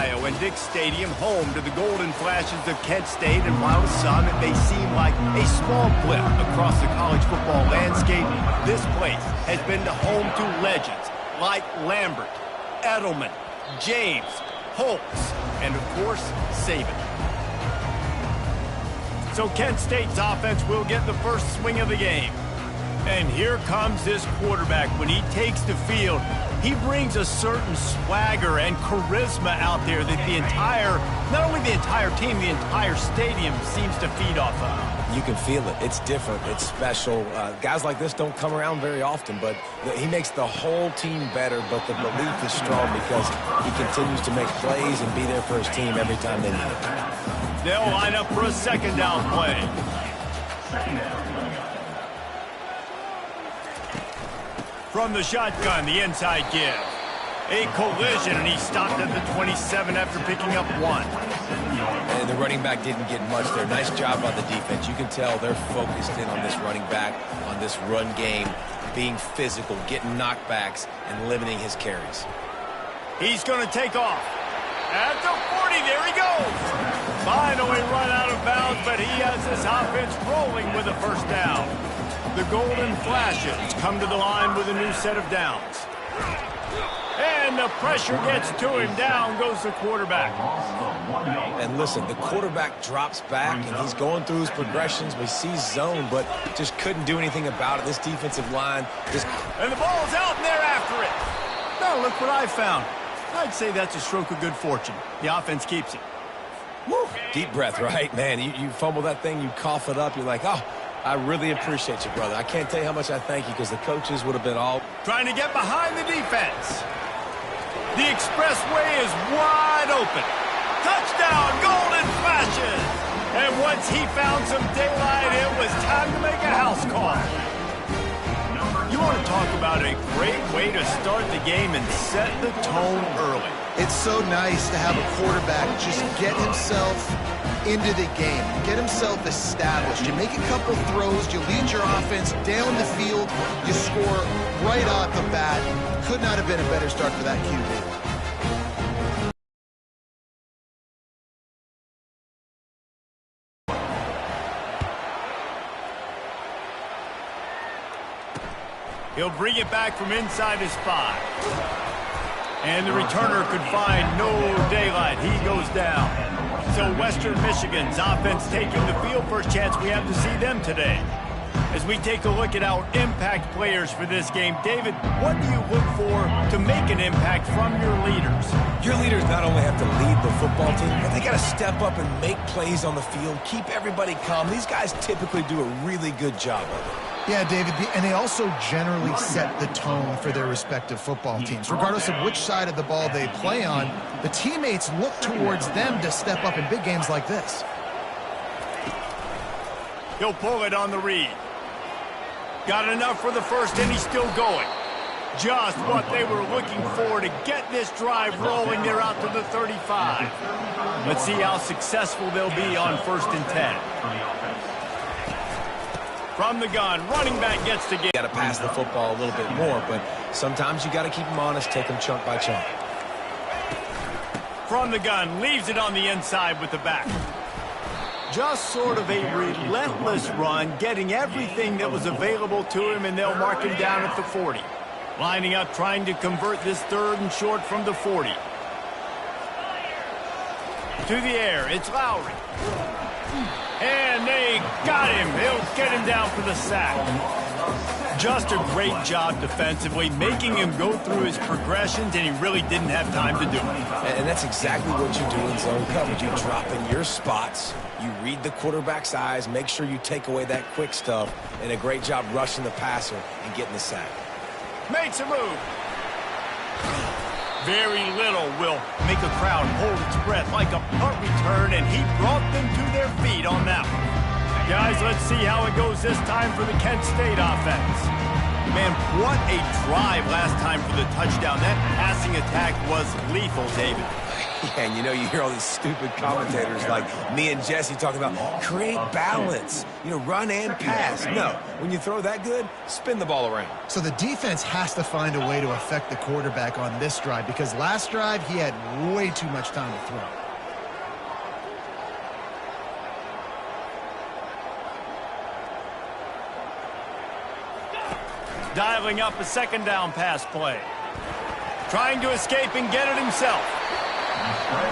Ohio and Dick Stadium, home to the Golden Flashes of Kent State. And while to some it may seem like a small blip across the college football landscape, this place has been the home to legends like Lambert, Edelman, James, Holtz, and of course, Saban. So Kent State's offense will get the first swing of the game. And here comes this quarterback. When he takes the field, he brings a certain swagger and charisma out there that not only the entire team, the entire stadium seems to feed off of. You can feel it. It's different. It's special. Guys like this don't come around very often, but he makes the whole team better, but the belief is strong because he continues to make plays and be there for his team every time they need it. They'll line up for a second down play. From the shotgun, the inside give. A collision, and he stopped at the 27 after picking up 1. And the running back didn't get much there. Nice job on the defense. You can tell they're focused in on this running back, on this run game, being physical, getting knockbacks, and limiting his carries. He's going to take off. At the 40, there he goes. Finally run out of bounds, but he has this offense rolling with a first down. The Golden Flashes come to the line with a new set of downs. And the pressure gets to him. Down goes the quarterback. And listen, the quarterback drops back, and he's going through his progressions. We see zone, but just couldn't do anything about it. This defensive line just... And the ball's out, and they're after it. Now look what I found. I'd say that's a stroke of good fortune. The offense keeps it. Woo! Deep breath, right? Man, you fumble that thing, you cough it up, you're like, oh, I really appreciate you, brother. I can't tell you how much I thank you because the coaches would have been all... Trying to get behind the defense. The expressway is wide open. Touchdown, Golden Flashes. And once he found some daylight, it was time to make a house call. You want to talk about a great way to start the game and set the tone early. It's so nice to have a quarterback just get himself into the game, get himself established. You make a couple throws, you lead your offense down the field, you score right off the bat. Could not have been a better start for that QB. He'll bring it back from inside his 5. And the returner could find no daylight. He goes down. So Western Michigan's offense taking the field. First chance we have to see them today. As we take a look at our impact players for this game, David, what do you look for to make an impact from your leaders? Your leaders not only have to lead the football team, but they got to step up and make plays on the field, keep everybody calm. These guys typically do a really good job of it. Yeah, David, and they also generally set the tone for their respective football teams. Regardless of which side of the ball they play on, the teammates look towards them to step up in big games like this. He'll pull it on the read. Got enough for the first, and he's still going. Just what they were looking for to get this drive rolling. They're out to the 35. Let's see how successful they'll be on 1st and 10. From the gun, running back gets to get. Got to pass the football a little bit more, but sometimes you got to keep them honest, take them chunk by chunk. From the gun, leaves it on the inside with the back. Just sort of a relentless run, getting everything that was available to him, and they'll mark him down at the 40. Lining up, trying to convert this 3rd and short from the 40. To the air, it's Lowry. And they got him. He'll get him down for the sack. Just a great job defensively, making him go through his progressions, and he really didn't have time to do it. And that's exactly what you do in zone coverage. You drop in your spots, you read the quarterback's eyes, make sure you take away that quick stuff, and a great job rushing the passer and getting the sack. Makes a move. Very little will make a crowd hold its breath like a punt return, and he brought them to their feet on that one. Guys, let's see how it goes this time for the Kent State offense. Man, what a drive last time for the touchdown. That passing attack was lethal, David. Yeah, and you hear all these stupid commentators like me and Jesse talking about create balance, run and pass. No, when you throw that good, spin the ball around. So the defense has to find a way to affect the quarterback on this drive because last drive he had way too much time to throw. Dialing up a second down pass play. Trying to escape and get it himself.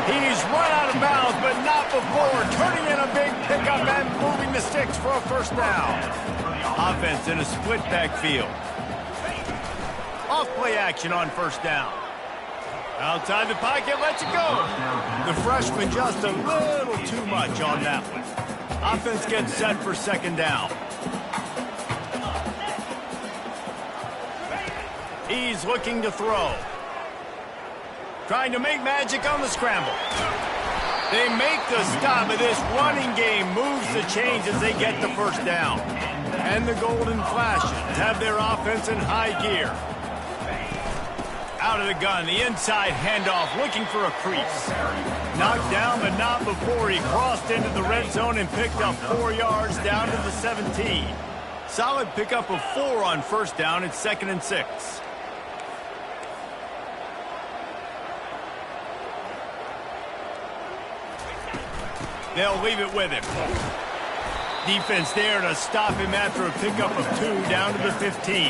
He's run out of bounds, but not before turning in a big pickup and moving the sticks for a first down. Offense in a split backfield. Off play action on first down. Outside the pocket, lets it go. The freshman just a little too much on that one. Offense gets set for second down. He's looking to throw. Trying to make magic on the scramble. They make the stop, and this running game moves the chains as they get the first down. And the Golden Flashes have their offense in high gear. Out of the gun, the inside handoff, looking for a crease. Knocked down, but not before he crossed into the red zone and picked up 4 yards down to the 17. Solid pickup of 4 on first down. It's 2nd and 6. They'll leave it with him. Defense there to stop him after a pickup of 2 down to the 15.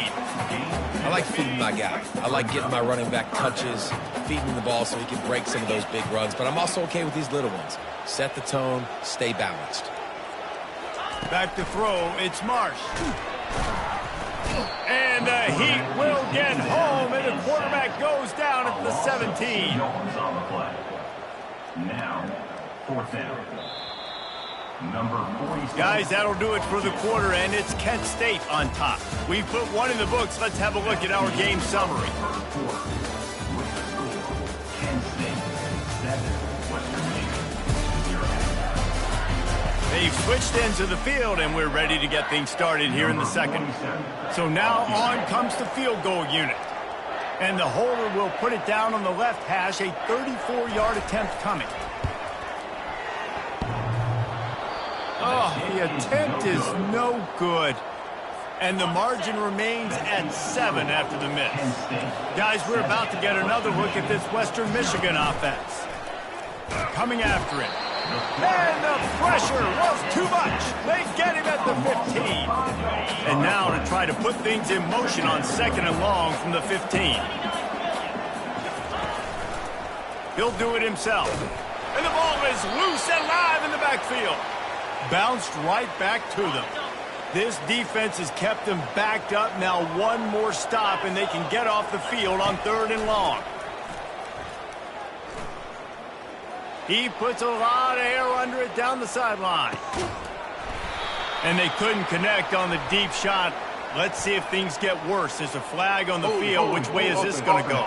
I like feeding my guy. I like getting my running back touches, feeding the ball so he can break some of those big runs. But I'm also okay with these little ones. Set the tone, stay balanced. Back to throw, it's Marsh. And the Heat will get home, and the quarterback goes down at the 17. Now, 4th down. Guys, that'll do it for the quarter, and it's Kent State on top. We've put 1 in the books. Let's have a look at our game summary. They've switched ends of the field, and we're ready to get things started here in the second. So now on comes the field goal unit. And the holder will put it down on the left hash, a 34-yard attempt coming. Oh, the attempt is no good. And the margin remains at 7 after the miss. Guys, we're about to get another look at this Western Michigan offense. Coming after it. And the pressure was too much. They get him at the 15. And now to try to put things in motion on 2nd and long from the 15. He'll do it himself. And the ball is loose and live in the backfield. Bounced right back to them. This defense has kept them backed up. Now 1 more stop, and they can get off the field on 3rd and long. He puts a lot of air under it down the sideline. And they couldn't connect on the deep shot. Let's see if things get worse. There's a flag on the field. Which way is this going to go?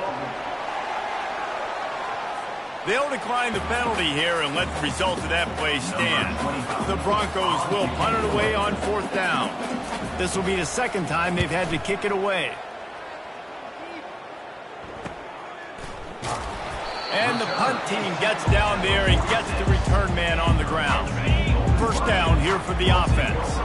They'll decline the penalty here and let the result of that play stand. The Broncos will punt it away on 4th down. This will be the 2nd time they've had to kick it away. And the punt team gets down there and gets the return man on the ground. First down here for the offense.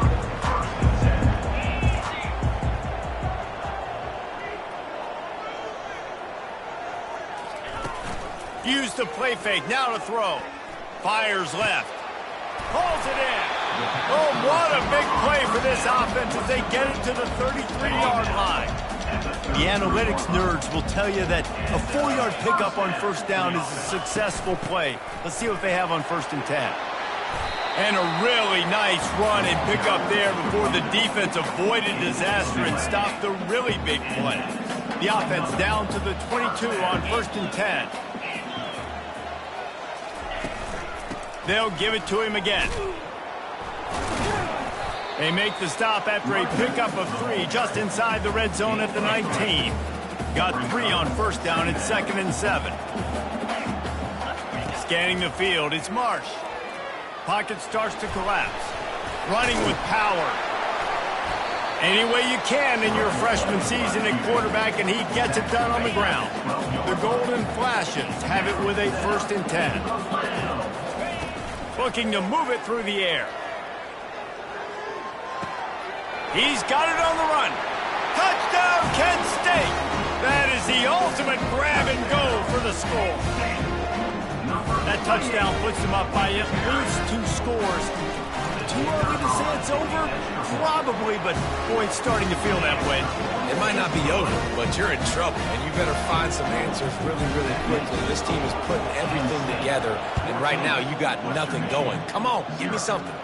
Use the play fake, now to throw. Fires left. Pulls it in. Oh, what a big play for this offense as they get it to the 33-yard line. The analytics nerds will tell you that a 4-yard pickup on first down is a successful play. Let's see what they have on 1st and 10. And a really nice run and pickup there before the defense avoided disaster and stopped the really big play. The offense down to the 22 on 1st and 10. They'll give it to him again. They make the stop after a pickup of 3 just inside the red zone at the 19. Got 3 on first down at 2nd and 7. Scanning the field, it's Marsh. Pocket starts to collapse. Running with power. Any way you can in your freshman season at quarterback, and he gets it done on the ground. The Golden Flashes have it with a 1st and 10. Looking to move it through the air. He's got it on the run. Touchdown, Kent State! That is the ultimate grab and go for the score. That touchdown puts them up by at least 2 scores. Too early to say it's over? Probably, but boy, it's starting to feel that way. It might not be over, but you're in trouble, and you better find some answers really, really quickly. This team is putting everything together, and right now you got nothing going. Come on, give me something.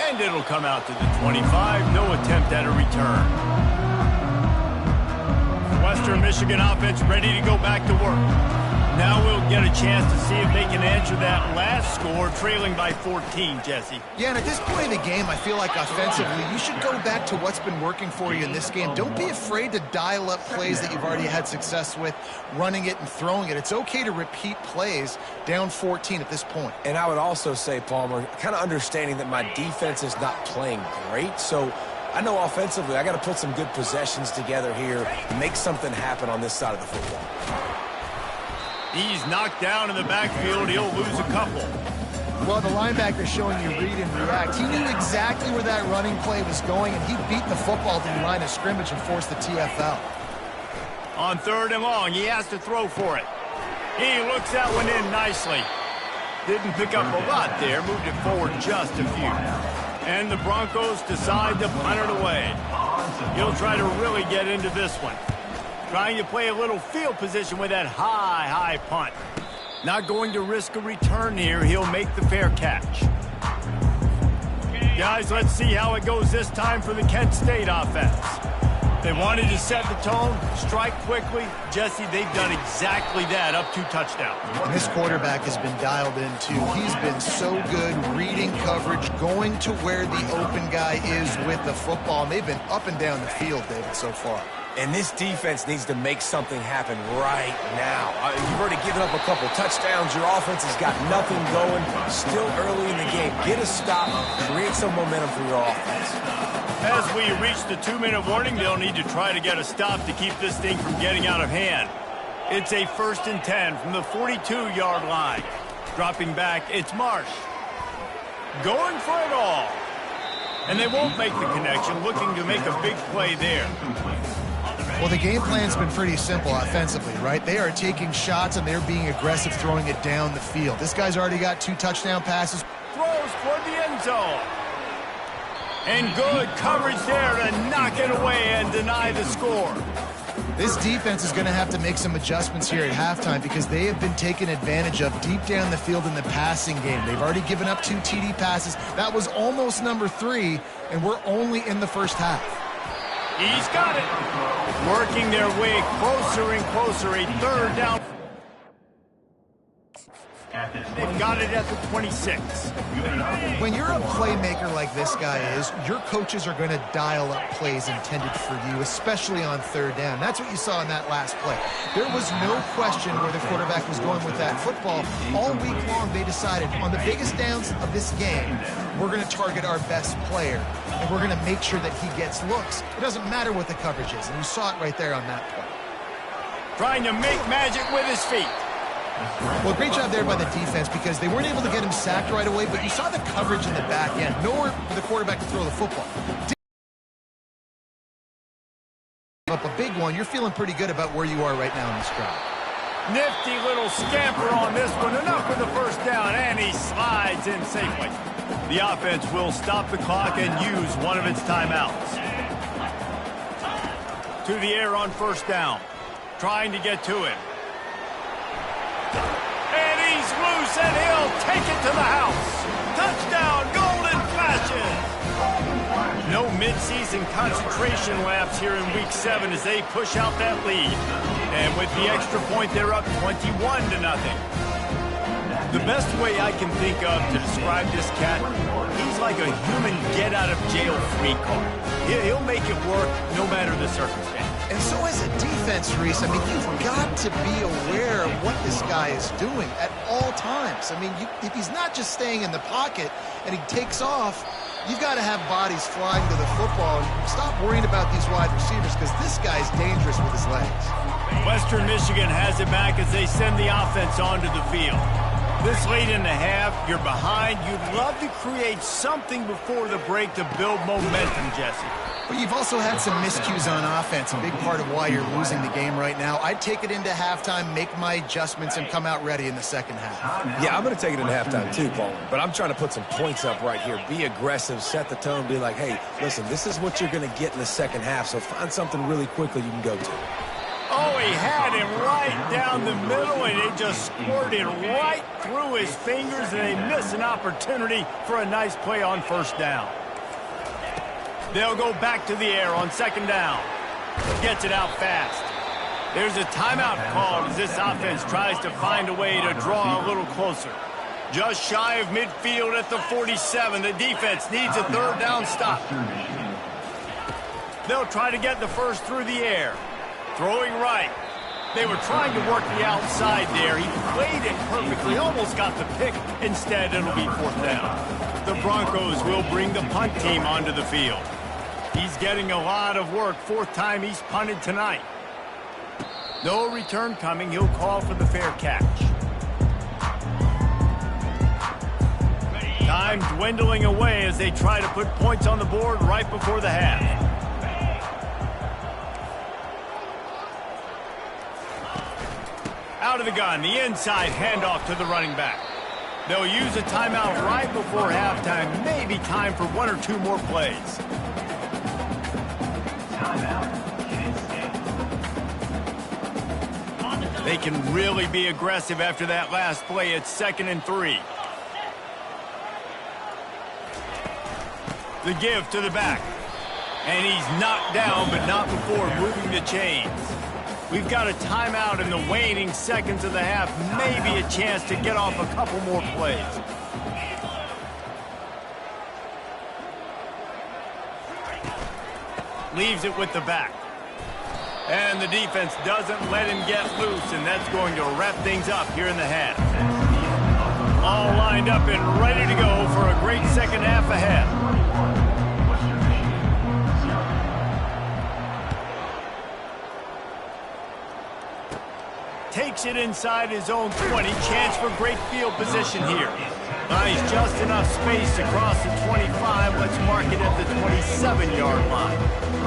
And it'll come out to the 25. No attempt at a return. Western Michigan offense ready to go back to work. Now we'll get a chance to see if they can answer that last score, trailing by 14, Jesse. Yeah, and at this point of the game, I feel like offensively, you should go back to what's been working for you in this game. Don't be afraid to dial up plays that you've already had success with, running it and throwing it. It's okay to repeat plays down 14 at this point. And I would also say, Palmer, kind of understanding that my defense is not playing great, so I know offensively I got to put some good possessions together here and make something happen on this side of the football. He's knocked down in the backfield. He'll lose a couple. Well, the linebacker's showing you read and react. He knew exactly where that running play was going, and he beat the football to the line of scrimmage and forced the TFL. On 3rd and long, he has to throw for it. He looks that one in nicely. Didn't pick up a lot there. Moved it forward just a few. And the Broncos decide to punt it away. He'll try to really get into this one. Trying to play a little field position with that high punt. Not going to risk a return here. He'll make the fair catch. Guys, let's see how it goes this time for the Kent State offense. They wanted to set the tone, strike quickly. Jesse, they've done exactly that, up 2 touchdowns. And this quarterback has been dialed in, too. He's been so good reading coverage, going to where the open guy is with the football. And they've been up and down the field, David, so far. And this defense needs to make something happen right now. You've already given up a couple touchdowns. Your offense has got nothing going. Still early in the game. Get a stop. Create some momentum for your offense. As we reach the 2-minute warning, they'll need to try to get a stop to keep this thing from getting out of hand. It's a 1st and 10 from the 42-yard line. Dropping back, it's Marsh. Going for it all. And they won't make the connection, looking to make a big play there. Well, the game plan's been pretty simple offensively, right? They are taking shots, and they're being aggressive, throwing it down the field. This guy's already got 2 touchdown passes. Throws toward the end zone. And good coverage there to knock it away and deny the score. This defense is going to have to make some adjustments here at halftime because they have been taken advantage of deep down the field in the passing game. They've already given up 2 TD passes. That was almost number 3, and we're only in the first half. He's got it. Working their way closer and closer. A 3rd down. They've got it at the 26. When you're a playmaker like this guy is, your coaches are going to dial up plays intended for you, especially on 3rd down. That's what you saw in that last play. There was no question where the quarterback was going with that football. All week long, they decided on the biggest downs of this game, we're going to target our best player, and we're going to make sure that he gets looks. It doesn't matter what the coverage is, and you saw it right there on that play. Trying to make magic with his feet. Well, great job there by the defense because they weren't able to get him sacked right away, but you saw the coverage in the back end. Nowhere for the quarterback to throw the football. Up a big one, you're feeling pretty good about where you are right now in this drive. Nifty little scamper on this one. Enough for the 1st down, and he slides in safely. The offense will stop the clock and use one of its timeouts. To the air on 1st down. Trying to get to him. And he's loose, and he'll take it to the house. Touchdown, Golden Flashes. No midseason concentration laps here in Week 7 as they push out that lead. And with the extra point, they're up 21-0. The best way I can think of to describe this cat, he's like a human get-out-of-jail-free card. He'll make it work no matter the circumstance. And so as a defense, Reese, I mean, you've got to be aware of what this guy is doing at all times. I mean, if he's not just staying in the pocket and he takes off, You've got to have bodies flying to the football and stop worrying about these wide receivers because this guy's dangerous with his legs. Western Michigan has it back as they send the offense onto the field. This late in the half, you're behind. You'd love to create something before the break to build momentum, Jesse. But you've also had some miscues on offense, a big part of why you're losing the game right now. I'd take it into halftime, make my adjustments, and come out ready in the second half. Yeah, I'm going to take it into halftime too, Paul. But I'm trying to put some points up right here. Be aggressive, set the tone, be like, hey, listen, this is what you're going to get in the second half, so find something really quickly you can go to. Oh, he had him right down the middle, and it just squirted right through his fingers, and they miss an opportunity for a nice play on first down. They'll go back to the air on second down. Gets it out fast. There's a timeout called as this offense tries to find a way to draw a little closer. Just shy of midfield at the 47. The defense needs a third down stop. They'll try to get the first through the air. Throwing right. They were trying to work the outside there. He played it perfectly, almost got the pick. Instead, it'll be fourth down. The Broncos will bring the punt team onto the field. He's getting a lot of work. Fourth time he's punted tonight. No return coming. He'll call for the fair catch. Time dwindling away as they try to put points on the board right before the half. Out of the gun, the inside handoff to the running back. They'll use a timeout right before halftime. Maybe time for one or two more plays. They can really be aggressive after that last play. It's 2nd and 3. The give to the back. And he's knocked down, but not before moving the chains. We've got a timeout in the waning seconds of the half. Maybe a chance to get off a couple more plays. Leaves it with the back. And the defense doesn't let him get loose, and that's going to wrap things up here in the half. All lined up and ready to go for a great second half ahead. Takes it inside his own 20. Chance for great field position here. Nice, just enough space to cross the 25. Let's mark it at the 27-yard line.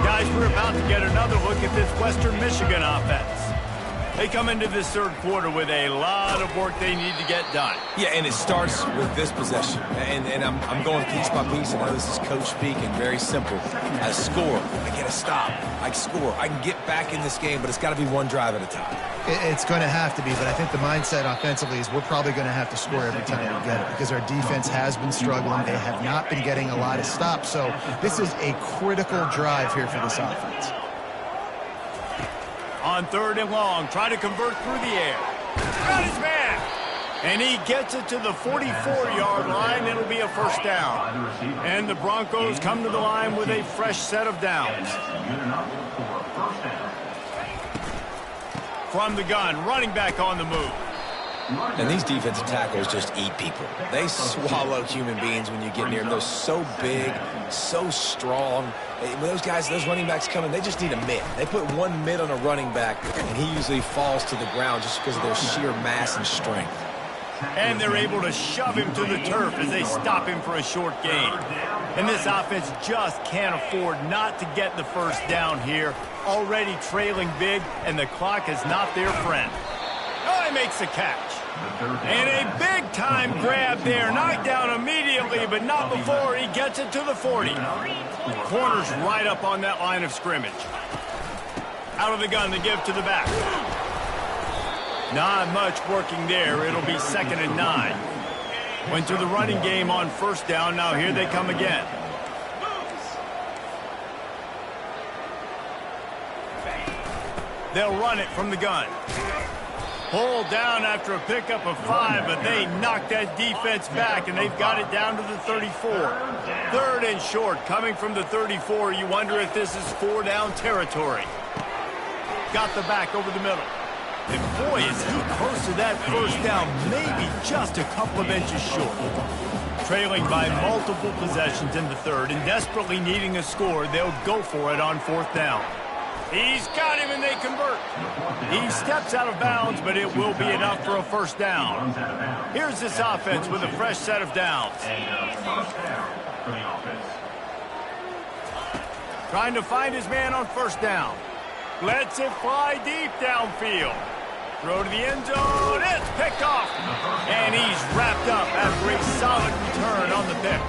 Guys, we're about to get another look at this Western Michigan offense. They come into this third quarter with a lot of work they need to get done. Yeah, and it starts with this possession. And I'm going piece by piece. I know this is coach speaking, very simple. I score, I get a stop, I score. I can get back in this game, but it's got to be one drive at a time. It's going to have to be, but I think the mindset offensively is we're probably going to have to score every time we get it because our defense has been struggling. They have not been getting a lot of stops, so this is a critical drive here for this offense. On 3rd and long, try to convert through the air. Got his man! And he gets it to the 44-yard line. It'll be a first down. And the Broncos come to the line with a fresh set of downs. From the gun, running back on the move. And these defensive tackles just eat people. They swallow human beings when you get near them. They're so big, so strong. When those guys, those running backs come in, they just need a mid. They put one mid on a running back, and he usually falls to the ground just because of their sheer mass and strength. And they're able to shove him to the turf as they stop him for a short gain. And this offense just can't afford not to get the first down here. Already trailing big, and the clock is not their friend. Oh, he makes the catch. And a big-time grab there. Knocked down immediately, but not before he gets it to the 40. Corner's right up on that line of scrimmage. Out of the gun, the give to the back. Not much working there. It'll be 2nd and 9. Went to the running game on first down. Now here they come again. They'll run it from the gun. Pulled down after a pickup of 5, but they knocked that defense back, and they've got it down to the 34. 3rd and short, coming from the 34. You wonder if this is 4-down territory. Got the back over the middle. And boy, is he close to that first down, maybe just a couple of inches short. trailing by multiple possessions in the third and desperately needing a score, they'll go for it on 4th down. He's got him and they convert. He steps out of bounds, but it will be enough for a 1st down. Here's this offense with a fresh set of downs. Trying to find his man on 1st down. Lets it fly deep downfield. Throw to the end zone. It's picked off. And he's wrapped up after a solid return on the pick.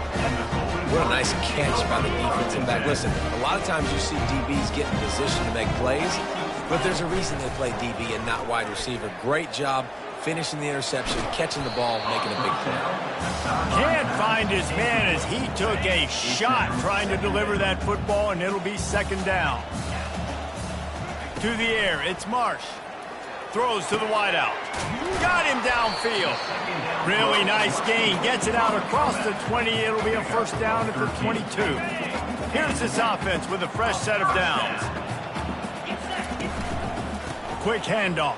What a nice catch by the defensive back. Listen, a lot of times you see DBs get in position to make plays, but there's a reason they play DB and not wide receiver. Great job finishing the interception, catching the ball, making a big play. Can't find his man as he took a shot trying to deliver that football, and it'll be 2nd down. To the air, it's Marsh. Throws to the wideout. Got him downfield. Really nice gain. Gets it out across the 20. It'll be a 1st down at the 22. Here's this offense with a fresh set of downs. Quick handoff.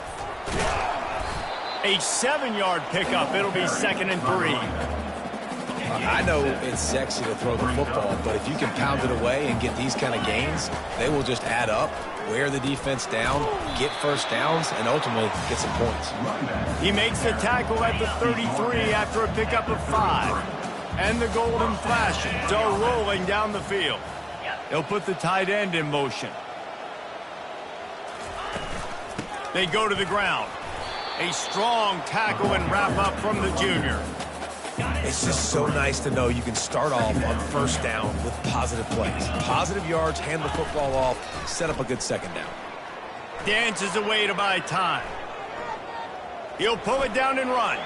A 7-yard pickup. It'll be 2nd and 3. I know it's sexy to throw the football, but if you can pound it away and get these kind of gains, they will just add up, wear the defense down, get 1st downs, and ultimately get some points. He makes the tackle at the 33 after a pickup of 5. And the Golden Flashes are rolling down the field. They'll put the tight end in motion. They go to the ground. A strong tackle and wrap up from the junior. It's just so nice to know you can start off on 1st down with positive plays. Positive yards, hand the football off, set up a good 2nd down. Dances away to buy time. He'll pull it down and run.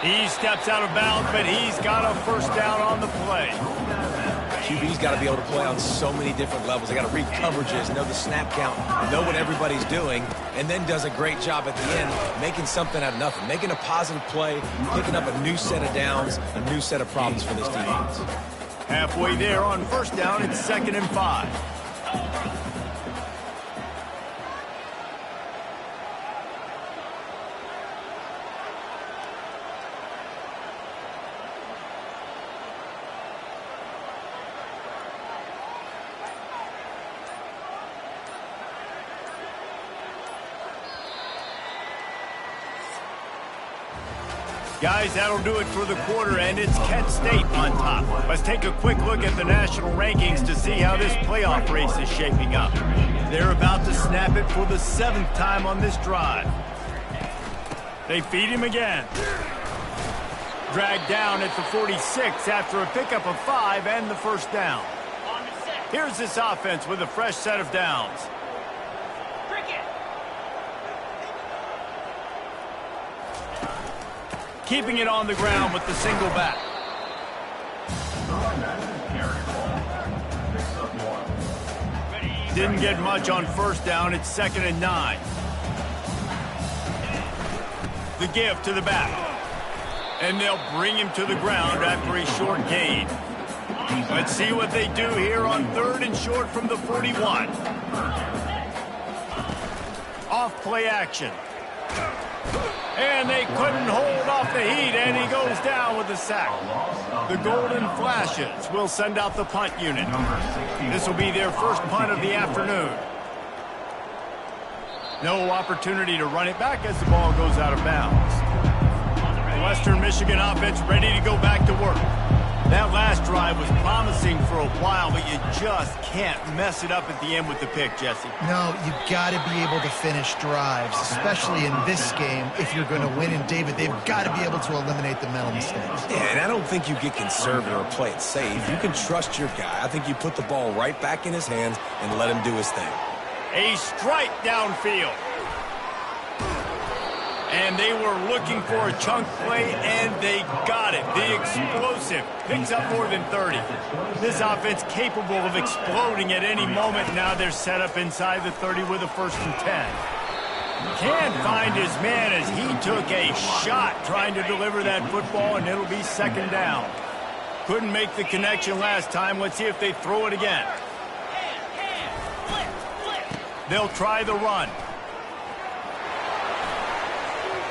He steps out of bounds, but he's got a 1st down on the play. QB's got to be able to play on so many different levels. They got to read coverages, know the snap count, know what everybody's doing, and then does a great job at the end making something out of nothing, making a positive play, picking up a new set of downs, a new set of problems for this defense. Halfway there on 1st down, it's 2nd and 5. Guys, that'll do it for the quarter, and it's Kent State on top. Let's take a quick look at the national rankings to see how this playoff race is shaping up. They're about to snap it for the 7th time on this drive. They feed him again. Dragged down at the 46 after a pickup of 5 and the 1st down. Here's this offense with a fresh set of downs. Keeping it on the ground with the single back. Didn't get much on 1st down. It's 2nd and 9. The give to the back. And they'll bring him to the ground after a short gain. Let's see what they do here on 3rd and short from the 41. Off play action. And they couldn't hold off the heat, and he goes down with a sack. The Golden Flashes will send out the punt unit. This will be their 1st punt of the afternoon. No opportunity to run it back as the ball goes out of bounds. The Western Michigan offense ready to go back to work. That last drive was promising for a while, but you just can't mess it up at the end with the pick, Jesse. No, you've got to be able to finish drives, especially in this game if you're going to win. And, David, they've got to be able to eliminate the mental mistakes. Yeah, and I don't think you get conservative or play it safe. You can trust your guy. I think you put the ball right back in his hands and let him do his thing. A strike downfield. And they were looking for a chunk play, and they got it. The explosive picks up more than 30. This offense capable of exploding at any moment. Now they're set up inside the 30 with a 1st and 10. Can't find his man as he took a shot trying to deliver that football, and it'll be 2nd down. Couldn't make the connection last time. Let's see if they throw it again. They'll try the run.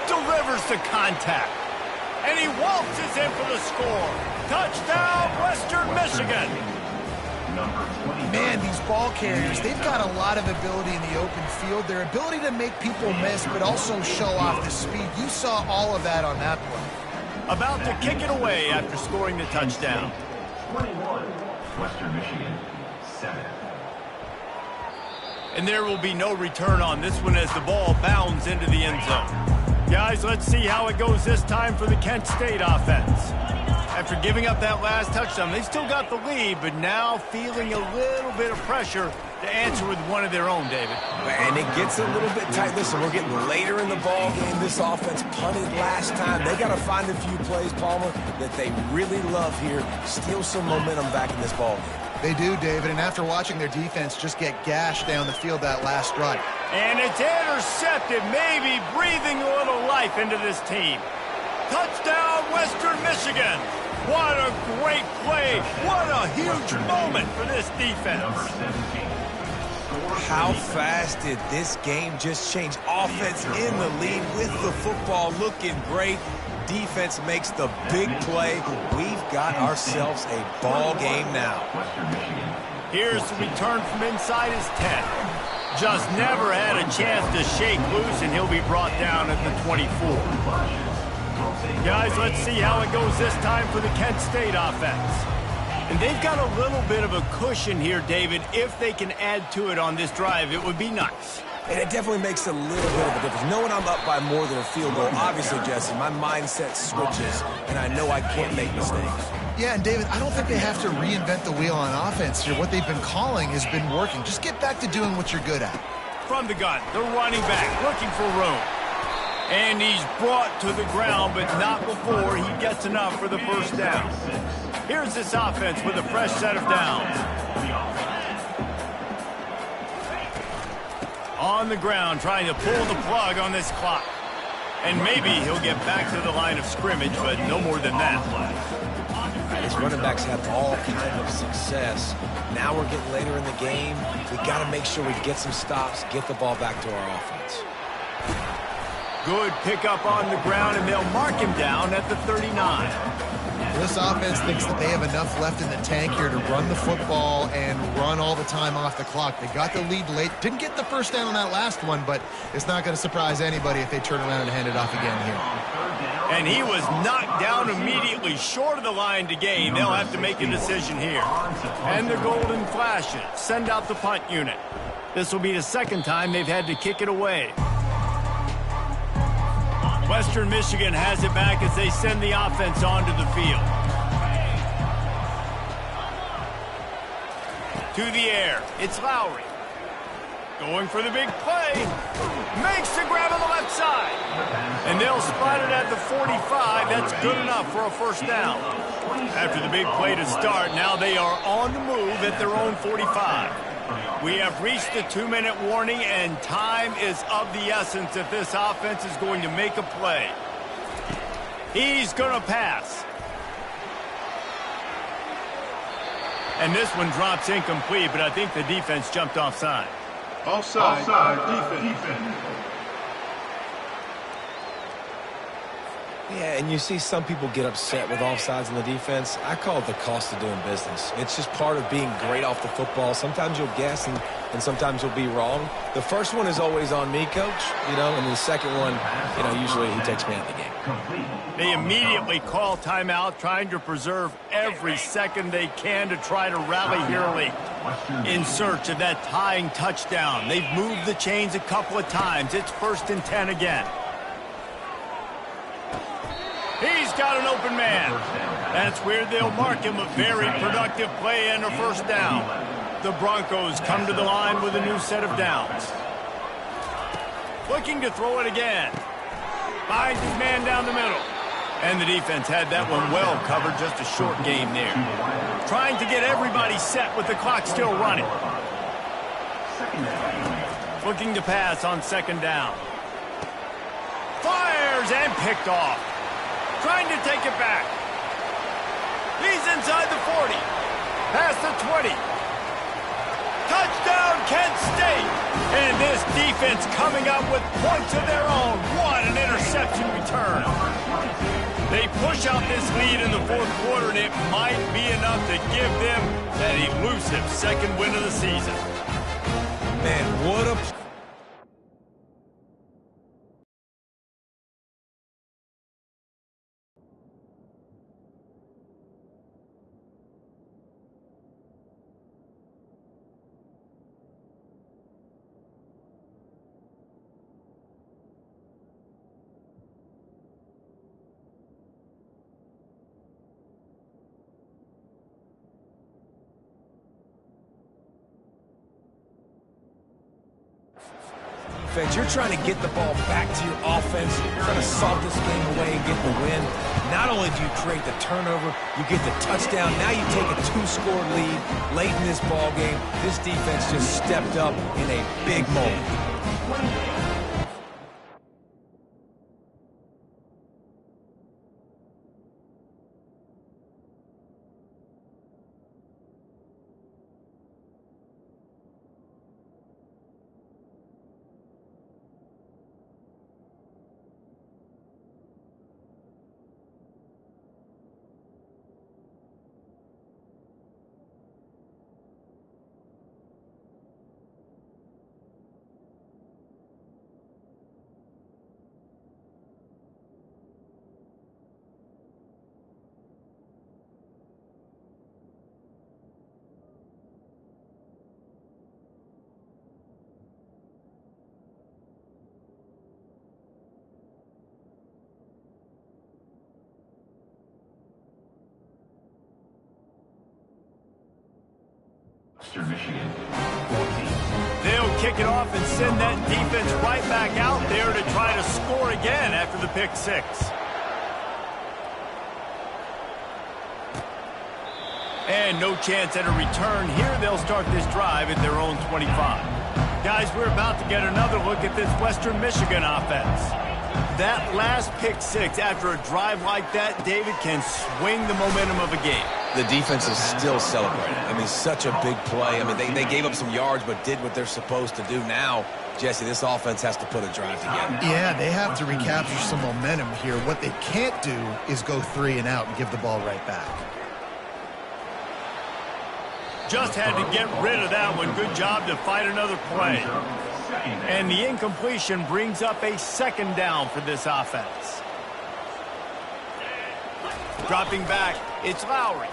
Delivers the contact. And he waltzes in for the score. Touchdown, Western Michigan. Man, these ball carriers, they've got a lot of ability in the open field. Their ability to make people miss, but also show off the speed. You saw all of that on that play. About to kick it away after scoring the touchdown. 21, Western Michigan, 7. And there will be no return on this one as the ball bounds into the end zone. Guys, let's see how it goes this time for the Kent State offense. After giving up that last touchdown, they still got the lead, but now feeling a little bit of pressure to answer with one of their own, David. And it gets a little bit tight. Listen, we're getting later in the ball game. This offense punted last time. They got to find a few plays, Palmer, that they really love here. Steal some momentum back in this ball game. They do, David, and after watching their defense just get gashed down the field that last drive. And it's intercepted, maybe breathing a little life into this team. Touchdown, Western Michigan. What a great play. What a huge moment for this defense. How fast did this game just change? Offense in the lead with the football looking great. Defense makes the big play. We've got ourselves a ball game now. Here's the return from inside his 10. Just never had a chance to shake loose, and he'll be brought down at the 24. Guys, let's see how it goes this time for the Kent State offense. And they've got a little bit of a cushion here, David. If they can add to it on this drive, it would be nice. And it definitely makes a little bit of a difference. Knowing I'm up by more than a field goal, obviously, Jesse, my mindset switches, and I know I can't make mistakes. Yeah, and David, I don't think they have to reinvent the wheel on offense here. What they've been calling has been working. Just get back to doing what you're good at. From the gun, the running back looking for room. And he's brought to the ground, but not before he gets enough for the first down. Here's this offense with a fresh set of downs. On the ground, trying to pull the plug on this clock. And maybe he'll get back to the line of scrimmage, but no more than that. His running backs have all kinds of success. Now we're getting later in the game. We got to make sure we get some stops, get the ball back to our offense. Good pickup on the ground, and they'll mark him down at the 39. This offense thinks that they have enough left in the tank here to run the football and run all the time off the clock. They got the lead late. Didn't get the first down on that last one, but it's not going to surprise anybody if they turn around and hand it off again here. And he was knocked down immediately short of the line to gain. They'll have to make a decision here. And the golden flashes send out the punt unit. This will be the second time they've had to kick it away. Western Michigan has it back as they send the offense onto the field. To the air, it's Lowry. Going for the big play. Makes the grab on the left side. And they'll spot it at the 45. That's good enough for a first down. After the big play to start, now they are on the move at their own 45. We have reached the 2-minute warning, and time is of the essence if this offense is going to make a play. He's going to pass. And this one drops incomplete, but I think the defense jumped offside. Offside defense. Yeah, and you see some people get upset with offsides in the defense. I call it the cost of doing business. It's just part of being great off the football. Sometimes you'll guess and sometimes you'll be wrong. The first one is always on me, Coach, and the second one, usually he takes me out of the game. They immediately call timeout, trying to preserve every second they can to try to rally here late in search of that tying touchdown. They've moved the chains a couple of times. It's 1st and 10 again. He's got an open man. That's where they'll mark him. A very productive play and a first down. The Broncos come to the line with a new set of downs. Looking to throw it again. Finds his man down the middle. And the defense had that one well covered. Just a short game there. Trying to get everybody set with the clock still running. Looking to pass on 2nd down. Fires and picked off. Trying to take it back. He's inside the 40. Past the 20. Touchdown, Kent State. And this defense coming up with points of their own. What an interception return. They They push out this lead in the fourth quarter, and it might be enough to give them that elusive second win of the season. Man, what a... You're trying to get the ball back to your offense, trying to salt this game away and get the win. Not only do you create the turnover, you get the touchdown. Now you take a 2-score lead late in this ball game. This defense just stepped up in a big moment. Western Michigan, 14. They'll kick it off and send that defense right back out there to try to score again after the pick six. And no chance at a return here. They'll start this drive at their own 25. Guys, we're about to get another look at this Western Michigan offense. That last pick six after a drive like that, David, can swing the momentum of a game. The defense is still celebrating. I mean, such a big play. I mean, they gave up some yards but did what they're supposed to do. Now, Jesse, this offense has to put a drive together. Yeah, they have to recapture some momentum here. What they can't do is go 3 and out and give the ball right back. Just had to get rid of that one. Good job to fight another play. And the incompletion brings up a second down for this offense. Dropping back, it's Lowry.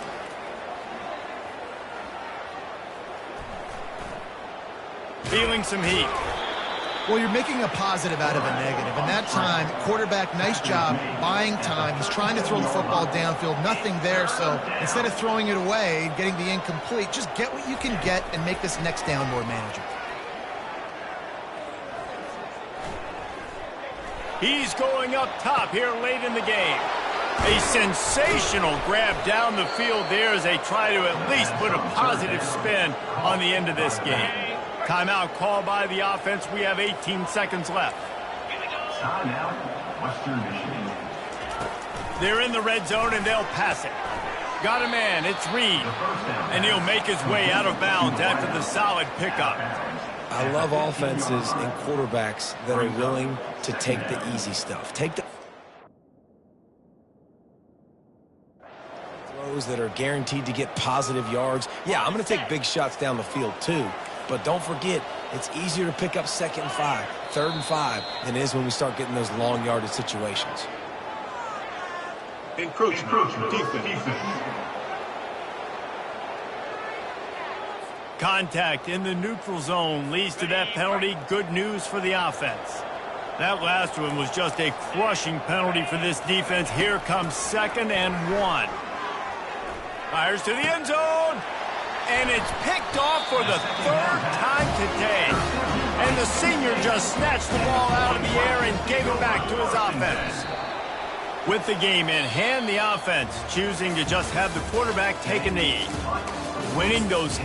Feeling some heat. Well, you're making a positive out of a negative. And that time, quarterback, nice job buying time. He's trying to throw the football downfield. Nothing there. So instead of throwing it away, getting the incomplete, just get what you can get and make this next down more manageable. He's going up top here late in the game. A sensational grab down the field there as they try to at least put a positive spin on the end of this game. Timeout called by the offense. We have 18 seconds left. Timeout, Western Michigan. They're in the red zone, and they'll pass it. Got a man. It's Reed. And he'll make his way out of bounds after the solid pickup. I love offenses and quarterbacks that are willing to take the easy stuff. Take the throws that are guaranteed to get positive yards. Yeah, I'm going to take big shots down the field too. But don't forget, it's easier to pick up 2nd and 5, 3rd and 5 than it is when we start getting those long yardage situations. Encroachment. Defense. Contact in the neutral zone leads to that penalty. Good news for the offense. That last one was just a crushing penalty for this defense. Here comes 2nd and 1. Fires to the end zone. And it's picked off for the 3rd time today. And the senior just snatched the ball out of the air and gave it back to his offense. With the game in hand, the offense choosing to just have the quarterback take a knee. Winning those...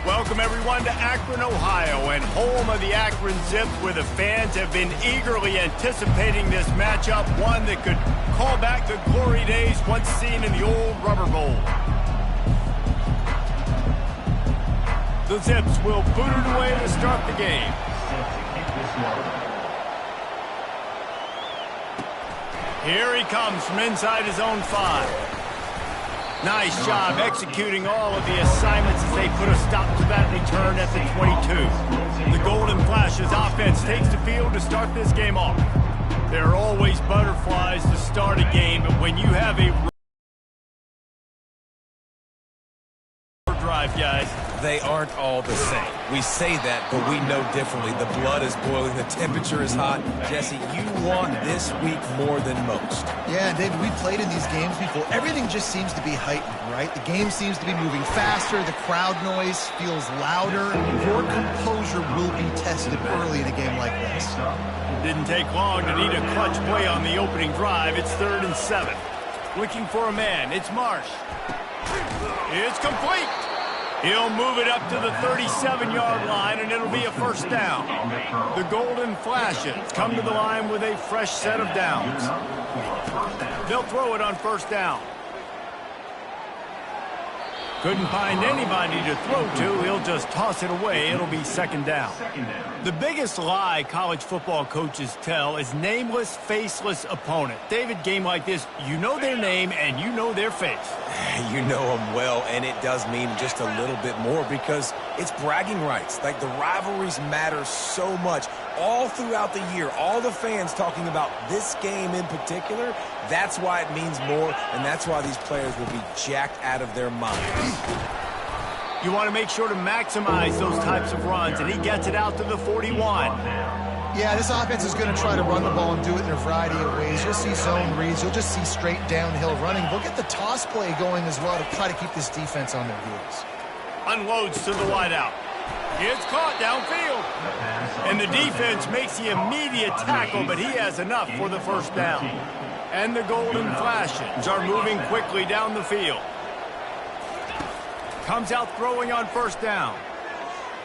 Welcome, everyone, to Akron, Ohio, and home of the Akron Zips, where the fans have been eagerly anticipating this matchup, one that could call back the glory days once seen in the old Rubber Bowl. The Zips will boot it away to start the game. Here he comes from inside his own 5. Nice job executing all of the assignments as they put a stop to that return at the 22. The Golden Flashes offense takes the field to start this game off. They're always butterflies. flies to start a game, but when you have a drive, guys, they aren't all the same. We say that, but we know differently. The blood is boiling. The temperature is hot. Jesse, you want this week more than most. Yeah, and David, we've played in these games before. Everything just seems to be heightened, right? The game seems to be moving faster. The crowd noise feels louder. Your composure will be tested early in a game like this. Didn't take long to need a clutch play on the opening drive. It's 3rd and 7. Looking for a man. It's Marsh. It's complete. He'll move it up to the 37-yard line, and it'll be a first down. The Golden Flashes come to the line with a fresh set of downs. They'll throw it on first down. Couldn't find anybody to throw to. He'll just toss it away. It'll be 2nd down. The biggest lie college football coaches tell is nameless, faceless opponent. David, game like this, you know their name and you know their face. You know them well, and it does mean just a little bit more because it's bragging rights. Like, the rivalries matter so much all throughout the year. All the fans talking about this game in particular, that's why it means more, and that's why these players will be jacked out of their minds. You want to make sure to maximize those types of runs, and he gets it out to the 41. Yeah, this offense is going to try to run the ball and do it in a variety of ways. You'll see zone reads. You'll just see straight downhill running. We'll get the toss play going as well to try to keep this defense on their heels. Unloads to the wideout. It's caught downfield. And the defense makes the immediate tackle, but he has enough for the first down. And the Golden Flashes are moving quickly down the field. Comes out throwing on first down.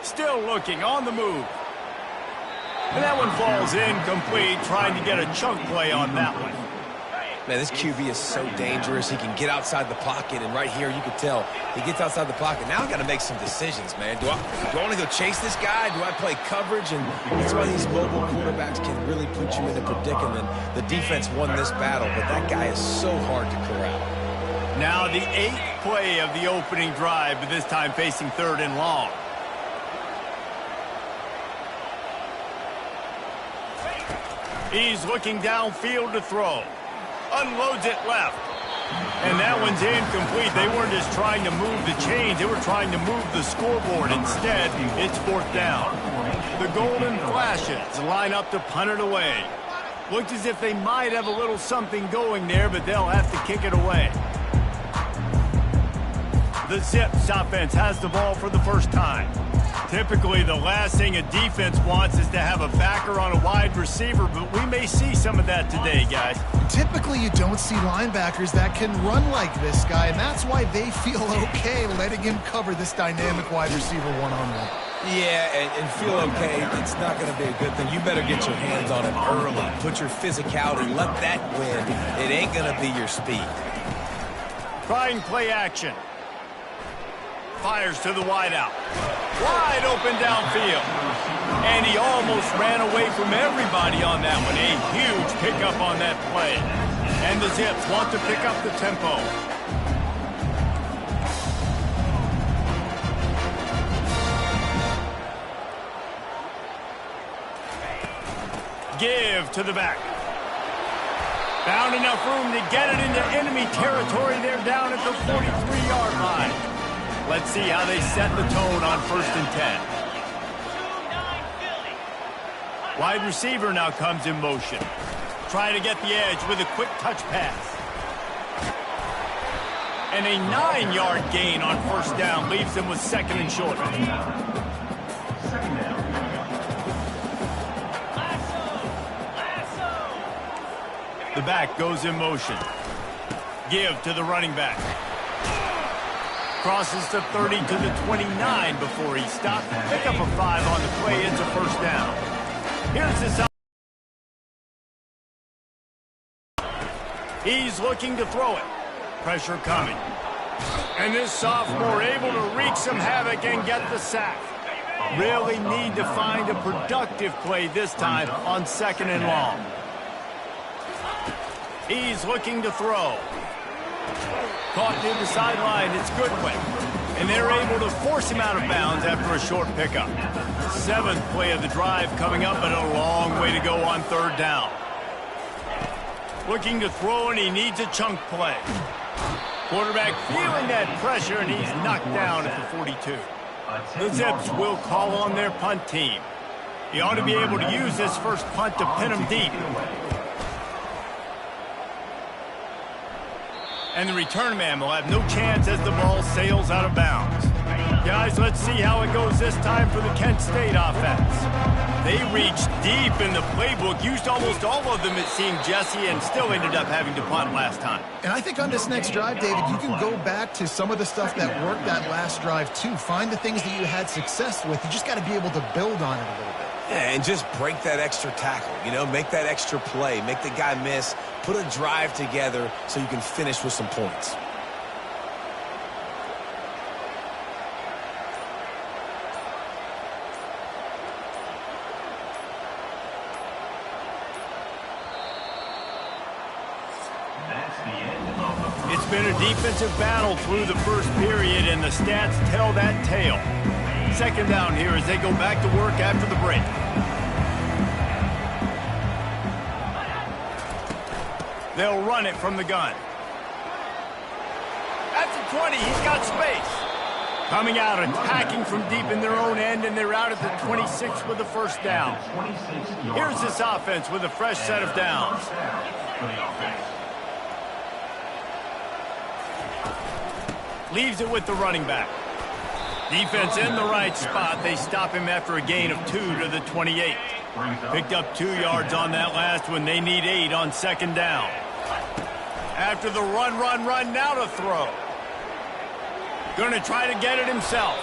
Still looking on the move. And that one falls incomplete, trying to get a chunk play on that one. Man, this QB is so dangerous. He can get outside the pocket, and right here you can tell he gets outside the pocket. Now I got to make some decisions, man. Do I want to go chase this guy? Do I play coverage? And that's why these mobile quarterbacks can really put you in a predicament. The defense won this battle, but that guy is so hard to corral. Now the 8th play of the opening drive, but this time facing 3rd and long. He's looking downfield to throw. Unloads it left. And that one's incomplete. They weren't just trying to move the chains. They were trying to move the scoreboard. Instead, it's 4th down. The Golden Flashes line up to punt it away. Looks as if they might have a little something going there, but they'll have to kick it away. The Zips offense has the ball for the first time. Typically, the last thing a defense wants is to have a backer on a wide receiver, but we may see some of that today, guys. Typically, you don't see linebackers that can run like this guy, and that's why they feel okay letting him cover this dynamic wide receiver one-on-one. Yeah, and feel okay, it's not going to be a good thing. You better get your hands on it early. Put your physicality, let that win. It ain't going to be your speed. Trying play action. Fires to the wideout. Wide open downfield. And he almost ran away from everybody on that one. A huge pickup on that play. And the Zips want to pick up the tempo. Give to the back. Found enough room to get it into enemy territory. They're down at the 43-yard line. Let's see how they set the tone on 1st and 10. Wide receiver now comes in motion. Trying to get the edge with a quick touch pass. And a 9-yard gain on first down leaves them with 2nd and short. The back goes in motion. Give to the running back. Crosses the 30 to the 29 before he stopped. Pick up a 5 on the play. It's a first down. Here's this. He's looking to throw it. Pressure coming. And this sophomore able to wreak some havoc and get the sack. Really need to find a productive play this time on 2nd and long. He's looking to throw. Caught near the sideline, it's Goodwin. And they're able to force him out of bounds after a short pickup. 7th play of the drive coming up, but a long way to go on 3rd down. Looking to throw, and he needs a chunk play. Quarterback feeling that pressure, and he's knocked down at the 42. The Zips will call on their punt team. He ought to be able to use this first punt to pin him deep. And the return man will have no chance as the ball sails out of bounds. Guys, let's see how it goes this time for the Kent State offense. They reached deep in the playbook, used almost all of them, it seemed, Jesse, and still ended up having to punt last time. And I think on this next drive, David, you can go back to some of the stuff that worked that last drive, too. Find the things that you had success with. You just got to be able to build on it a little bit. Yeah, and just break that extra tackle, make that extra play, make the guy miss, put a drive together so you can finish with some points. It's been a defensive battle through the first period, and the stats tell that tale. Second down here as they go back to work after the break. They'll run it from the gun. At the 20, he's got space. Coming out, attacking from deep in their own end, and they're out at the 26 with the first down. Here's this offense with a fresh set of downs. Leaves it with the running back. Defense in the right spot. They stop him after a gain of 2 to the 28. Picked up 2 yards on that last one. They need 8 on second down. After the run, now to throw. Going to try to get it himself.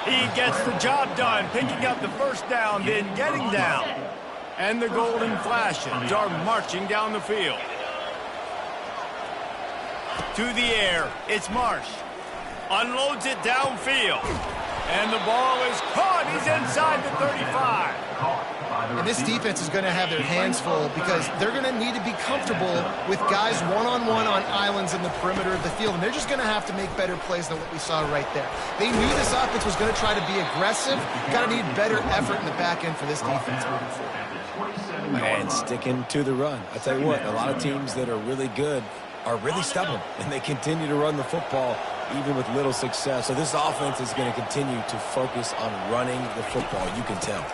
He gets the job done, picking up the first down, then getting down. And the golden flashes are marching down the field. To the air, it's Marsh. Unloads it downfield. And the ball is caught. He's inside the 35. And this defense is going to have their hands full because they're going to need to be comfortable with guys one-on-one on islands in the perimeter of the field. And they're just going to have to make better plays than what we saw right there. They knew this offense was going to try to be aggressive. Got to need better effort in the back end for this defense moving forward. And sticking to the run. I tell you what, a lot of teams that are really good are really stubborn, and they continue to run the football even with little success. So this offense is going to continue to focus on running the football. You can tell.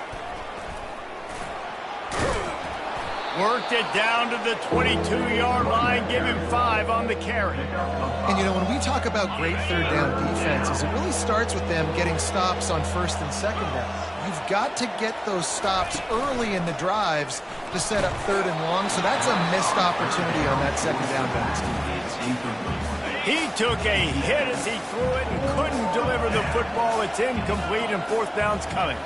Worked it down to the 22-yard line, give him 5 on the carry. And, when we talk about great third down defenses, it really starts with them getting stops on first and second down. You've got to get those stops early in the drives to set up third and long, so that's a missed opportunity on that second down by this defense. He took a hit as he threw it and couldn't deliver the football. It's incomplete, and fourth down's coming.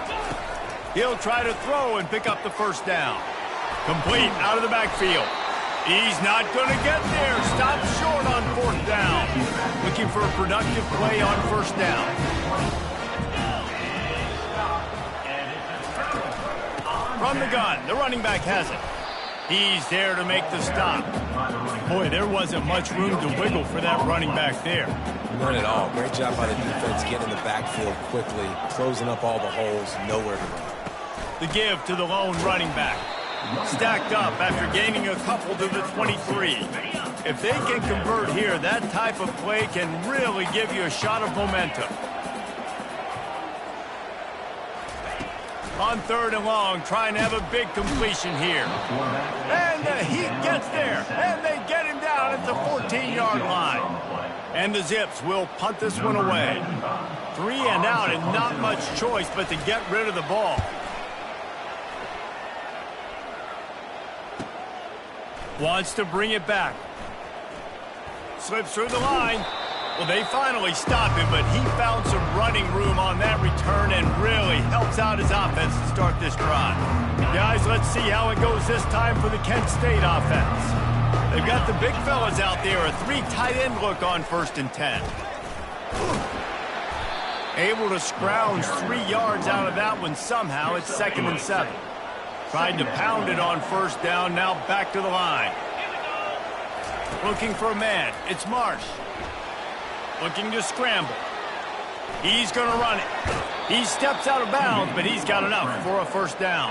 He'll try to throw and pick up the first down. Complete out of the backfield. He's not going to get there. Stopped short on fourth down. Looking for a productive play on first down. From the gun, the running back has it. He's there to make the stop. Boy, there wasn't much room to wiggle for that running back there. None at all. Great job by the defense getting in the backfield quickly, closing up all the holes, nowhere to run. The give to the lone running back. Stacked up after gaining a couple to the 23. If they can convert here, that type of play can really give you a shot of momentum. On third and long, trying to have a big completion here. And he gets there, and they get him down at the 14-yard line. And the Zips will punt this one away. 3 and out, and not much choice but to get rid of the ball. Wants to bring it back. Slips through the line. Well, they finally stop him, but he found some running room on that return and really helps out his offense to start this drive. Guys, let's see how it goes this time for the Kent State offense. They've got the big fellas out there, a 3 tight end look on 1st and 10. Able to scrounge 3 yards out of that one somehow. It's 2nd and 7. Tried to pound it on first down, now back to the line. Looking for a man, it's Marsh. Looking to scramble. He's going to run it. He steps out of bounds, but he's got enough for a first down.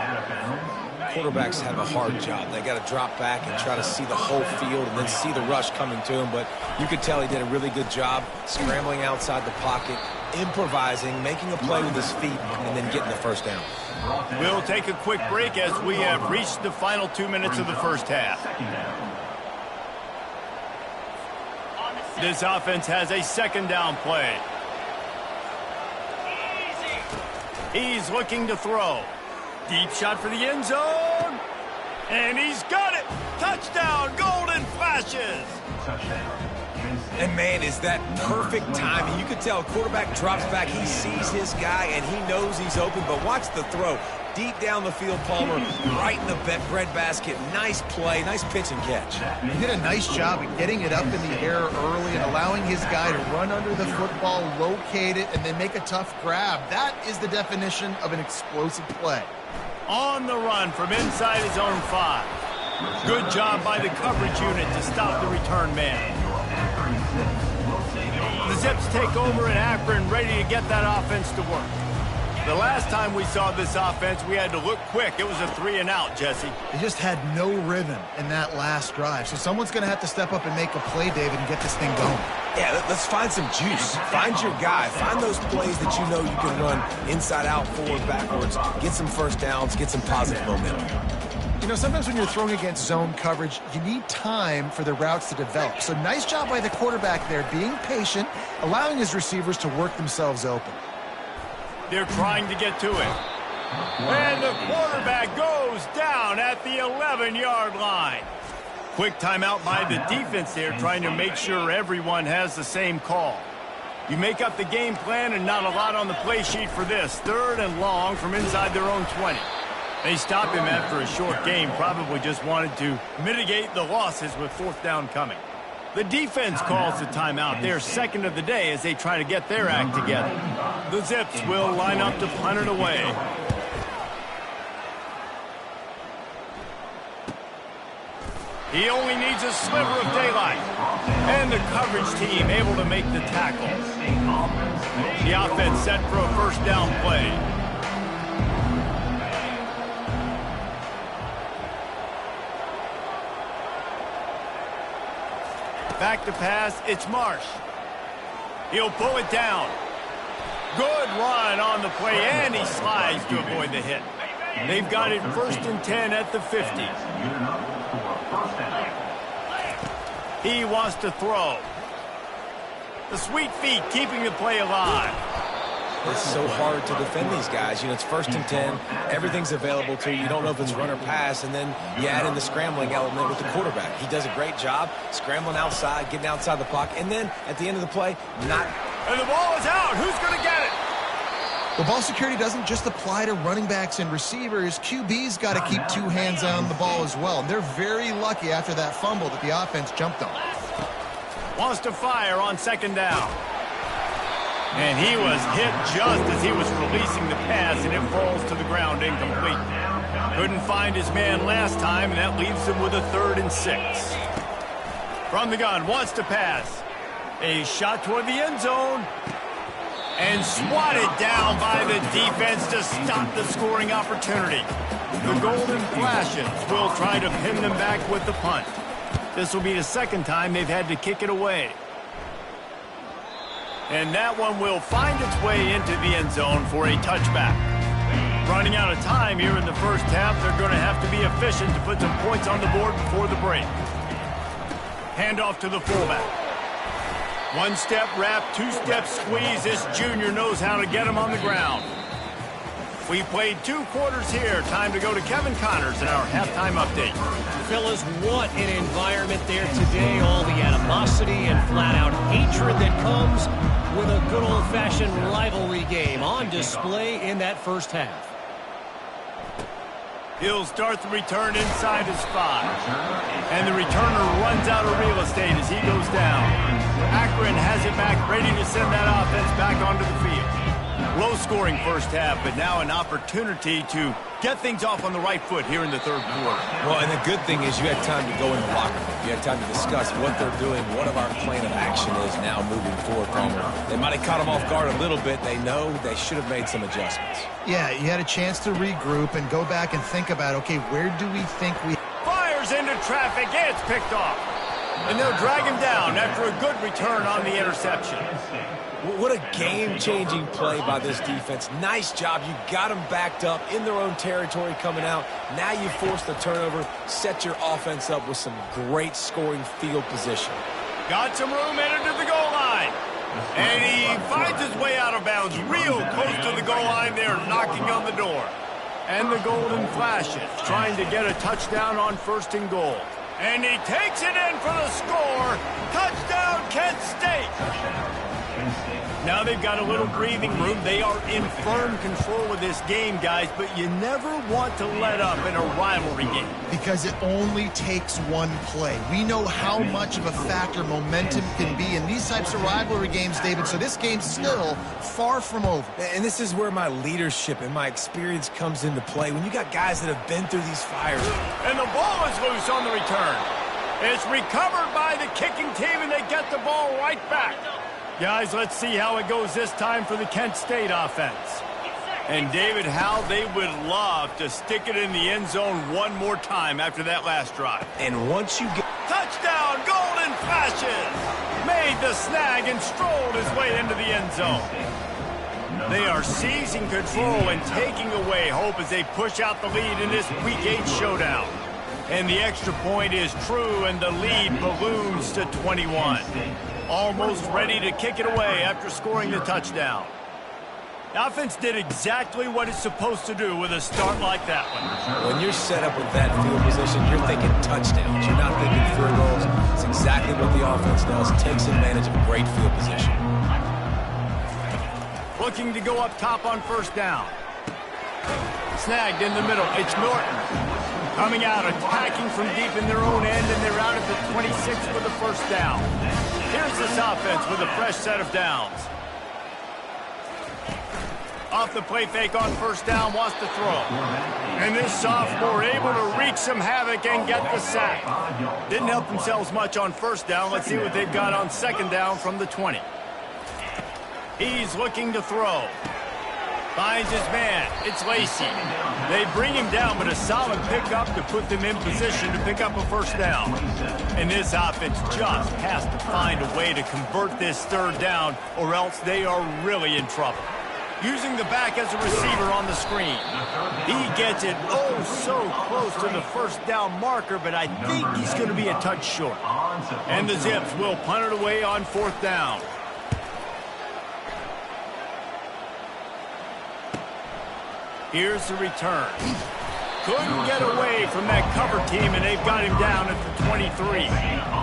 quarterbacks have a hard job. They got to drop back and try to see the whole field and then see the rush coming to him. But you could tell he did a really good job scrambling outside the pocket, improvising, making a play with his feet, and then getting the first down. We'll take a quick break as we have reached the final 2 minutes of the first half. This offense has a second down play. He's looking to throw. Deep shot for the end zone. And he's got it. Touchdown, Golden Flashes. And, man, is that perfect timing. You could tell a quarterback drops back. He sees his guy, and he knows he's open. But watch the throw. Deep down the field, Palmer, right in the breadbasket. Nice play, nice pitch and catch. He did a nice job of getting it up in the air early and allowing his guy to run under the football, locate it, and then make a tough grab. That is the definition of an explosive play. On the run from inside his own 5. Good job by the coverage unit to stop the return man. The Zips take over in Akron, ready to get that offense to work. The last time we saw this offense, we had to look quick. It was a 3-and-out, Jesse. They just had no rhythm in that last drive. So someone's going to have to step up and make a play, David, and get this thing going. Yeah, let's find some juice. Find your guy. Find those plays that you know you can run inside out, forward, backwards. Get some first downs. Get some positive momentum. You know, sometimes when you're throwing against zone coverage, you need time for the routes to develop. So nice job by the quarterback there, being patient, allowing his receivers to work themselves open. They're trying to get to it. And the quarterback goes down at the 11-yard line. Quick timeout by the defense there, trying to make sure everyone has the same call. You make up the game plan and not a lot on the play sheet for this. 3rd and long from inside their own 20. They stop him after a short game, probably just wanted to mitigate the losses with 4th down coming. The defense calls the timeout. They're second of the day as they try to get their act together. The Zips will line up to punt it away. He only needs a sliver of daylight. And the coverage team able to make the tackle. The offense set for a first down play. Back to pass, it's Marsh. He'll pull it down. Good run on the play, and he slides to avoid the hit. They've got it 1st and 10 at the 50. He wants to throw. The sweet feet keeping the play alive. It's so hard to defend these guys. You know, it's 1st and 10. Everything's available to you. You don't know if it's run or pass, and then you add in the scrambling element with the quarterback. He does a great job scrambling outside, getting outside the pocket, and then at the end of the play, not. And the ball is out. Who's going to get it? The ball security doesn't just apply to running backs and receivers. QB's got to keep 2 hands on the ball as well. And they're very lucky after that fumble that the offense jumped on. Wants to fire on 2nd down. And he was hit just as he was releasing the pass, and it falls to the ground incomplete. Couldn't find his man last time, and that leaves him with a 3rd and 6. From the gun, wants to pass. A shot toward the end zone. And swatted down by the defense to stop the scoring opportunity. The Golden Flashes will try to pin them back with the punt. This will be the 2nd time they've had to kick it away. And that one will find its way into the end zone for a touchback. Running out of time here in the first half, they're going to have to be efficient to put some points on the board before the break. Handoff to the fullback. 1-step wrap, 2-step squeeze. This junior knows how to get him on the ground. We played 2 quarters here. Time to go to Kevin Connors in our halftime update. Fellas, what an environment there today. All the animosity and flat-out hatred that comes with a good old-fashioned rivalry game on display in that first half. He'll start the return inside his 5. And the returner runs out of real estate as he goes down. Akron has it back, ready to send that offense back onto the field. Low-scoring first half, but now an opportunity to get things off on the right foot here in the third quarter. Well, and the good thing is you had time to go in the locker room. You had time to discuss what they're doing, what our plan of action is now moving forward, Palmer. They might have caught them off guard a little bit. They know they should have made some adjustments. Yeah, you had a chance to regroup and go back and think about, okay, where do we think we... Fires into traffic, and it's picked off. And they'll drag him down after a good return on the interception. What a game-changing play by this defense. Nice job. You got them backed up in their own territory coming out. Now you force the turnover, set your offense up with some great scoring field position. Got some room, headed to the goal line. And he finds his way out of bounds real close to the goal line there, knocking on the door. And the golden flashes, trying to get a touchdown on 1st and goal. And he takes it in for the score. Touchdown, Kent State. Now they've got a little breathing room. They are in firm control of this game, guys, but you never want to let up in a rivalry game. Because it only takes one play. We know how much of a factor momentum can be in these types of rivalry games, David, so this game's still far from over. And this is where my leadership and my experience comes into play. When you got guys that have been through these fires. And the ball is loose on the return. It's recovered by the kicking team, and they get the ball right back. Guys, let's see how it goes this time for the Kent State offense. And David, how they would love to stick it in the end zone one more time after that last drive. And once you get... Touchdown, golden flashes! Made the snag and strolled his way into the end zone. They are seizing control and taking away hope as they push out the lead in this Week 8 showdown. And the extra point is true, and the lead balloons to 21. Almost ready to kick it away after scoring the touchdown. The offense did exactly what it's supposed to do with a start like that one. When you're set up with that field position, you're thinking touchdowns. You're not thinking field goals. It's exactly what the offense does. Takes advantage of great field position. Looking to go up top on 1st down. Snagged in the middle. It's Norton. Coming out, attacking from deep in their own end, and they're out at the 26 for the 1st down. Here's this offense with a fresh set of downs. Off the play fake on 1st down, wants to throw. And this sophomore able to wreak some havoc and get the sack. Didn't help themselves much on 1st down. Let's see what they've got on 2nd down from the 20. He's looking to throw. Finds his man. It's Lacey. They bring him down, but a solid pickup to put them in position to pick up a 1st down. And this offense just has to find a way to convert this 3rd down, or else they are really in trouble. Using the back as a receiver on the screen. He gets it oh so close to the 1st down marker, but I think he's going to be a touch short. And the Zips will punt it away on 4th down. Here's the return. Couldn't get away from that cover team, and they've got him down at the 23.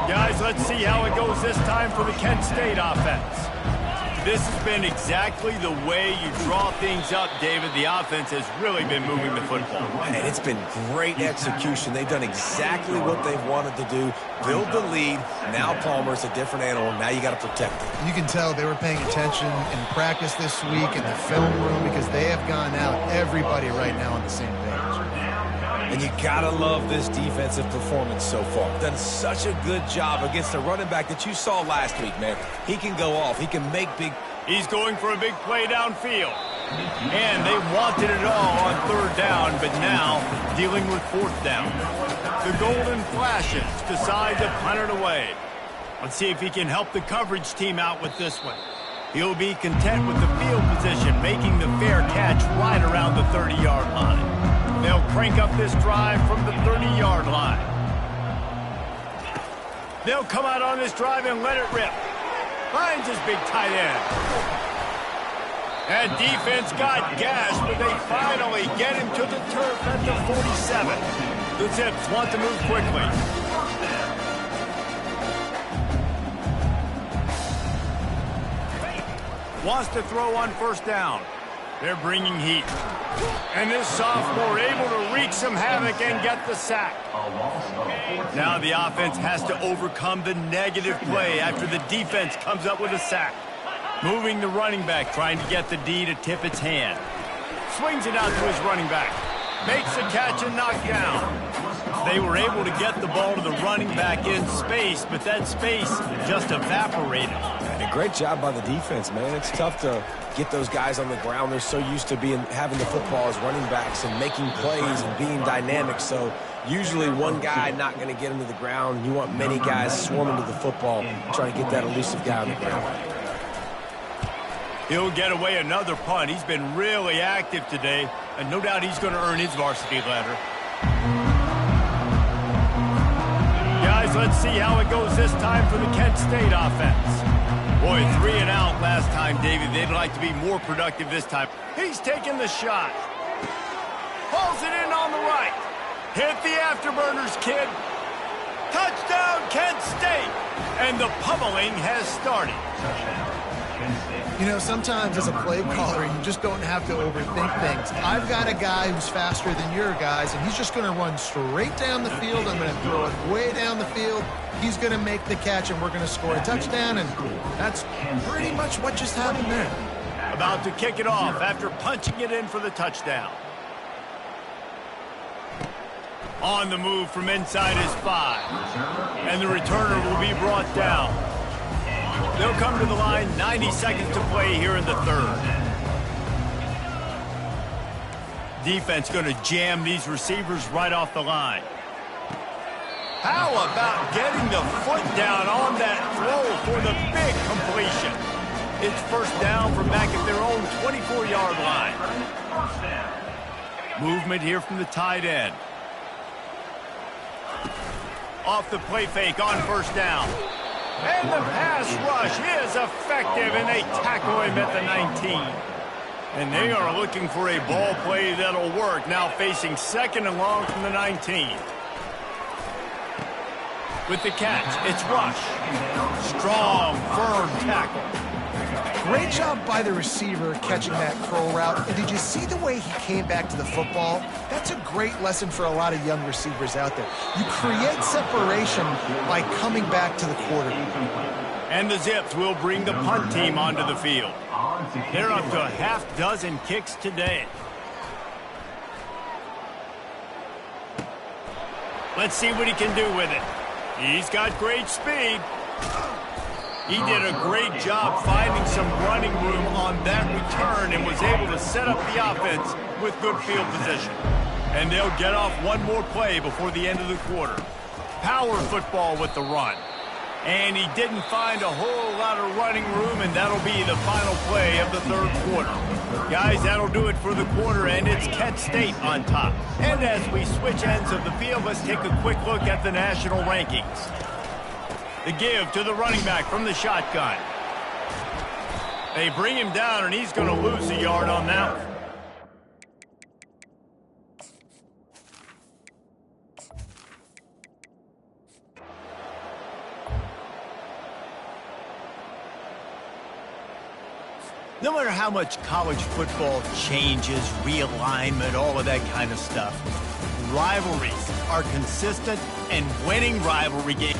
Guys, let's see how it goes this time for the Kent State offense. This has been exactly the way you draw things up, David. The offense has really been moving the football. And it's been great execution. They've done exactly what they've wanted to do. Build the lead. Now Palmer's a different animal. Now you got to protect it. You can tell they were paying attention in practice this week in the film room because they have gone out, everybody right now on the same page. And you gotta love this defensive performance so far. Done such a good job against the running back that you saw last week, man. He can go off. He can make big... He's going for a big play downfield. And they wanted it all on 3rd down, but now dealing with 4th down. The golden flashes decide to punt it away. Let's see if he can help the coverage team out with this one. He'll be content with the field position, making the fair catch right around the 30-yard line. They'll crank up this drive from the 30-yard line. They'll come out on this drive and let it rip. Finds his big tight end. That defense got gashed, but they finally get him to the turf at the 47. The Zips want to move quickly. Wants to throw on 1st down. They're bringing heat. And this sophomore able to wreak some havoc and get the sack. Now the offense has to overcome the negative play after the defense comes up with a sack. Moving the running back, trying to get the D to tip its hand. Swings it out to his running back. Makes the catch and knocked down. They were able to get the ball to the running back in space, but that space just evaporated. And a great job by the defense, man. It's tough to get those guys on the ground. They're so used to having the football as running backs and making plays and being dynamic. So usually one guy not going to get him to the ground. You want many guys swarming to the football, trying to get that elusive guy on the ground. He'll get away another punt. He's been really active today, and no doubt he's going to earn his varsity letter. Guys, let's see how it goes this time for the Kent State offense. Boy, 3 and out last time, David. They'd like to be more productive this time. He's taking the shot. Pulls it in on the right. Hit the afterburners, kid. Touchdown, Kent State. And the pummeling has started. You know, sometimes as a play caller, you just don't have to overthink things. I've got a guy who's faster than your guys, and he's just going to run straight down the field. I'm going to throw it way down the field. He's going to make the catch, and we're going to score a touchdown, and that's pretty much what just happened there. About to kick it off after punching it in for the touchdown. On the move from inside his 5. And the returner will be brought down. They'll come to the line, 90 seconds to play here in the third. Defense going to jam these receivers right off the line. How about getting the foot down on that throw for the big completion? It's first down from back at their own 24-yard line. Movement here from the tight end. Off the play fake on first down. And the pass rush is effective, and they tackle him at the 19. And they are looking for a ball play that'll work, now facing 2nd and long from the 19. With the catch, it's Rush. Strong, firm tackle. Great job by the receiver catching that curl route. And did you see the way he came back to the football? That's a great lesson for a lot of young receivers out there. You create separation by coming back to the quarterback. And the Zips will bring the punt team onto the field. They're up to a half-dozen kicks today. Let's see what he can do with it. He's got great speed. He did a great job finding some running room on that return and was able to set up the offense with good field position. And they'll get off one more play before the end of the quarter. Power football with the run. And he didn't find a whole lot of running room, and that'll be the final play of the third quarter. Guys, that'll do it for the quarter, and it's Kent State on top. And as we switch ends of the field, let's take a quick look at the national rankings. The give to the running back from the shotgun. They bring him down, and he's going to lose a yard on that one. No matter how much college football changes, realignment, all of that kind of stuff, rivalries are consistent, and winning rivalry games